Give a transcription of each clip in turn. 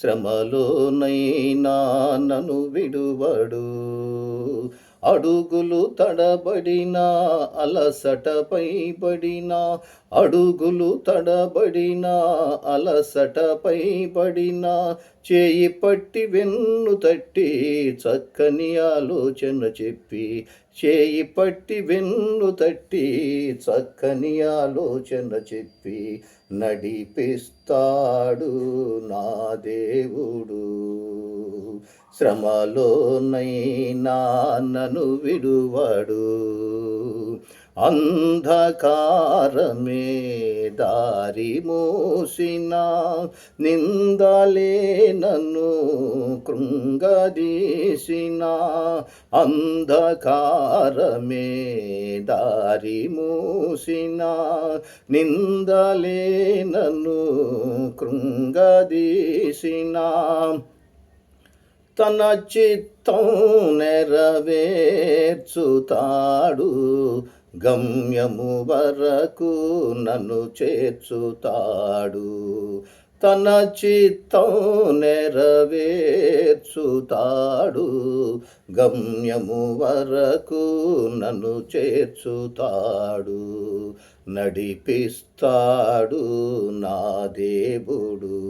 శ్రమలోనైనా నన్ను విడువడు. అడుగులు తడబడినా అలసటపై పడినా, అడుగులు తడబడినా అలసటపై పడినా, చేయి పట్టి వెన్ను తట్టి చక్కని ఆలోచన చెప్పి, చేయి పట్టి వెన్ను తట్టి చక్కని ఆలోచన చెప్పి నడిపిస్తాడు నా దేవుడు. శ్రమలోనైనా నన్ను విడువడు. అంధకారమే దారి మూసినా, నిందలే నన్ను కృంగదీసినా, అంధకారమే దారి మూసినా, నిందలే నన్ను కృంగదీసినా, తన చిత్తం నెరవేర్చుతాడు, గమ్యము వరకు నన్ను చేర్చుతాడు. తన చిత్తం నెరవేర్చుతాడు, గమ్యము వరకు నన్ను చేర్చుతాడు. నడిపిస్తాడు నా దేవుడు.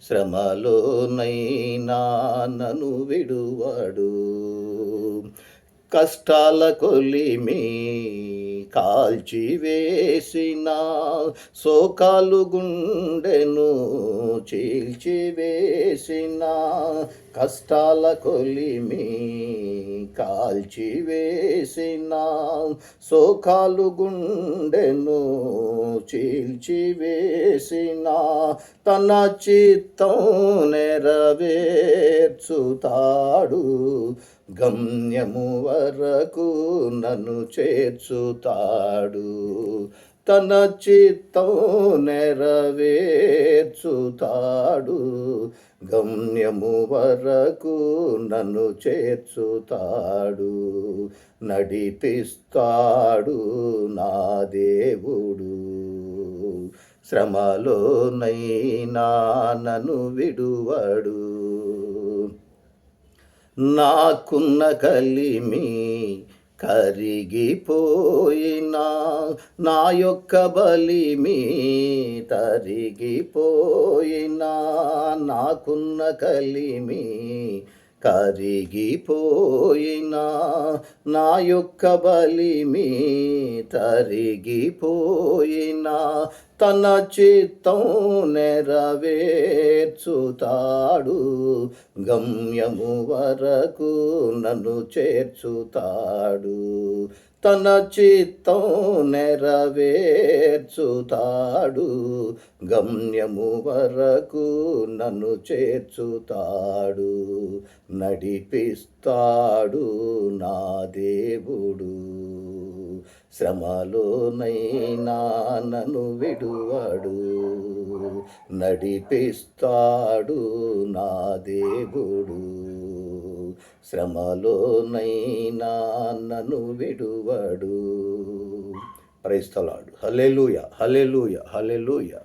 శ్రమలోనైనా నన్ను విడువడు. కష్టాల కొలిమి కాల్చివేసిన, శోకాలు గుండెను చీల్చివేసిన, కష్టాల కొలిమి కాల్చివేసిన, శోకాలు గుండెను చీల్చివేసిన, తన చిత్తం నెరవేర్చుతాడు, గమ్యము వరకు నన్ను చేర్చుతాడు. తన చిత్తం నెరవేర్చుతాడు, గమ్యము వరకు నన్ను చేర్చుతాడు. నడిపిస్తాడు నా దేవుడు. శ్రమలోనైనా నన్ను విడువడు. నాకున్న కలిమి కరిగిపోయినా, నా యొక్క బలిమి తరిగిపోయినా, నాకున్న కలిమి కరిగిపోయినా, నా యొక్క బలిమి తరిగిపోయినా, తన చిత్తం నెరవేర్చుతాడు, గమ్యము వరకు నన్ను చేర్చుతాడు. తన చిత్తం నెరవేర్చుతాడు, గమ్యము వరకు నన్ను చేర్చుతాడు. నడిపిస్తాడు నా దేవుడు. శ్రమలోనైనా నన్ను విడువడు. నడిపిస్తాడు నా దేవుడు. శ్రమలోనైనా నన్ను విడువడు. Praise the Lord. Hallelujah, hallelujah, hallelujah.